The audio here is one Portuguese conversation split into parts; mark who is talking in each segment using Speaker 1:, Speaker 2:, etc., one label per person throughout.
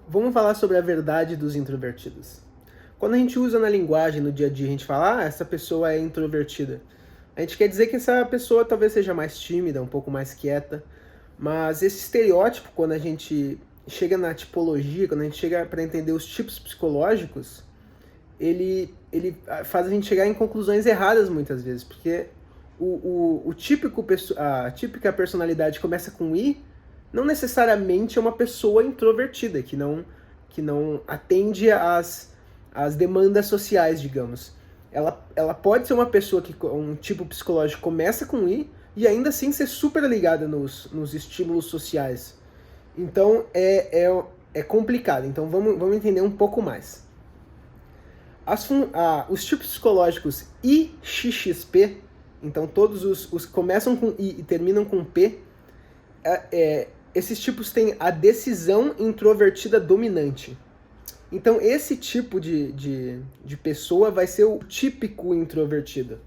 Speaker 1: Vamos falar sobre a verdade dos introvertidos. Quando a gente usa na linguagem, no dia a dia, a gente fala, essa pessoa é introvertida. A gente quer dizer que essa pessoa talvez seja mais tímida, um pouco mais quieta, mas esse estereótipo, quando a gente chega na tipologia, quando a gente chega para entender os tipos psicológicos, ele faz a gente chegar em conclusões erradas muitas vezes, porque a típica personalidade começa com I, não necessariamente é uma pessoa introvertida, que não atende às demandas sociais, digamos. Ela pode ser uma pessoa que um tipo psicológico começa com I e ainda assim ser super ligada nos estímulos sociais. Então é complicado. Então vamos entender um pouco mais. Os tipos psicológicos IXXP, então todos os começam com I e terminam com P, esses tipos têm a decisão introvertida dominante. Então esse tipo de pessoa vai ser o típico introvertido,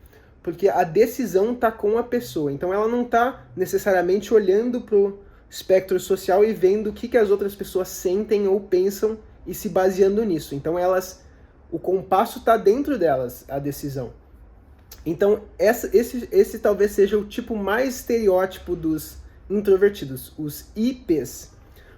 Speaker 1: porque a decisão está com a pessoa, então ela não está necessariamente olhando para o espectro social e vendo o que as outras pessoas sentem ou pensam e se baseando nisso. Então o compasso está dentro delas, a decisão. Então esse talvez seja o tipo mais estereótipo dos introvertidos, os IPs.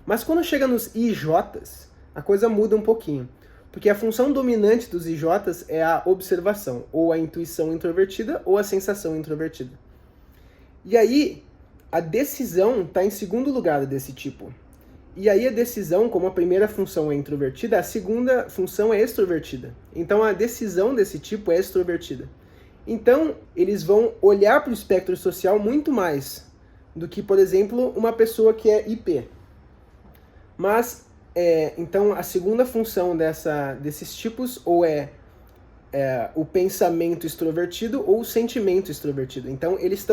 Speaker 1: Mas quando chega nos IJs, a coisa muda um pouquinho. Porque a função dominante dos IJs é a observação, ou a intuição introvertida, ou a sensação introvertida. E aí, a decisão está em segundo lugar desse tipo. E aí a decisão, como a primeira função é introvertida, a segunda função é extrovertida. Então a decisão desse tipo é extrovertida. Então, eles vão olhar para o espectro social muito mais do que, por exemplo, uma pessoa que é IP. Mas, então, a segunda função desses tipos ou é o pensamento extrovertido ou o sentimento extrovertido. Então, eles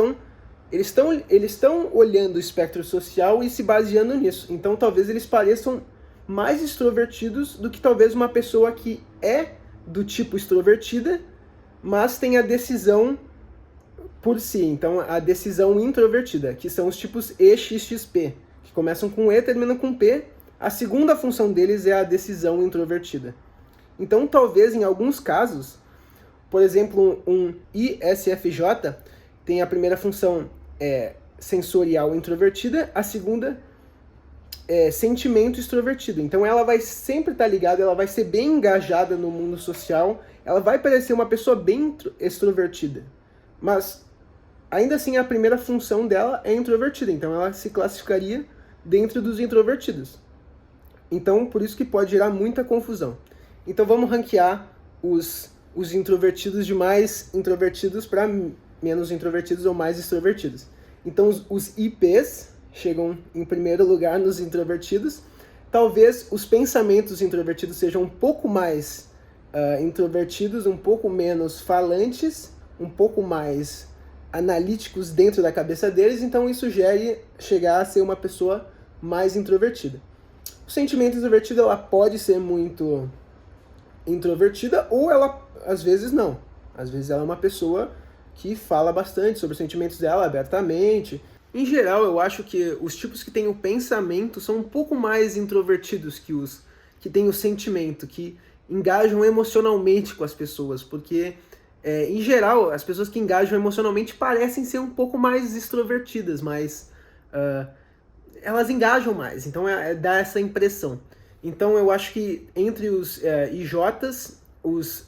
Speaker 1: estão olhando o espectro social e se baseando nisso. Então, talvez eles pareçam mais extrovertidos do que talvez uma pessoa que é do tipo extrovertida, mas tem a decisão por si. Então, a decisão introvertida, que são os tipos EXXP, que começam com E e terminam com P. A segunda função deles é a decisão introvertida. Então, talvez, em alguns casos, por exemplo, um ISFJ tem a primeira função sensorial introvertida, a segunda sentimento extrovertido. Então ela vai sempre estar ligada, ela vai ser bem engajada no mundo social, ela vai parecer uma pessoa bem extrovertida. Mas ainda assim a primeira função dela é introvertida, então ela se classificaria dentro dos introvertidos. Então por isso que pode gerar muita confusão. Então vamos ranquear os introvertidos de mais introvertidos para menos introvertidos ou mais extrovertidos. Então os IPs chegam em primeiro lugar nos introvertidos. Talvez os pensamentos introvertidos sejam um pouco mais introvertidos, um pouco menos falantes, um pouco mais analíticos dentro da cabeça deles, então isso chegar a ser uma pessoa mais introvertida. O sentimento introvertido, ela pode ser muito introvertida ou ela, às vezes, não. Às vezes ela é uma pessoa que fala bastante sobre os sentimentos dela abertamente. Em geral, eu acho que os tipos que têm o pensamento são um pouco mais introvertidos que os que têm o sentimento, que engajam emocionalmente com as pessoas, porque, em geral, as pessoas que engajam emocionalmente parecem ser um pouco mais extrovertidas, mas elas engajam mais, então dá essa impressão. Então eu acho que entre os IJs, os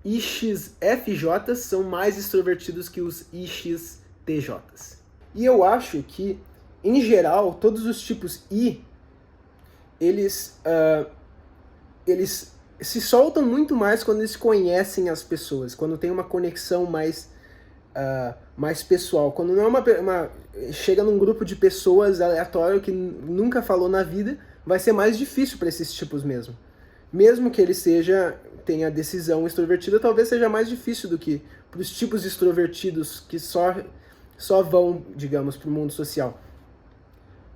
Speaker 1: IXFJs são mais extrovertidos que os IXTJs. E eu acho que, em geral, todos os tipos I, eles se soltam muito mais quando eles conhecem as pessoas, quando tem uma conexão mais pessoal. Quando não é chega num grupo de pessoas aleatório que nunca falou na vida, vai ser mais difícil para esses tipos mesmo. Mesmo que ele tenha decisão extrovertida, talvez seja mais difícil do que para os tipos extrovertidos que só vão, digamos, para o mundo social.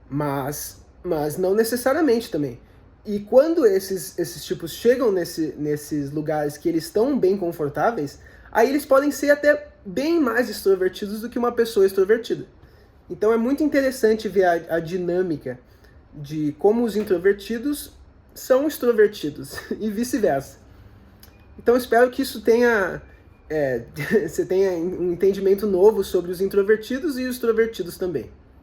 Speaker 1: Mas não necessariamente também. E quando esses tipos chegam nesses lugares que eles estão bem confortáveis, aí eles podem ser até bem mais extrovertidos do que uma pessoa extrovertida. Então é muito interessante ver a dinâmica de como os introvertidos são extrovertidos e vice-versa. Então espero que isso tenha você tenha um entendimento novo sobre os introvertidos e os extrovertidos também.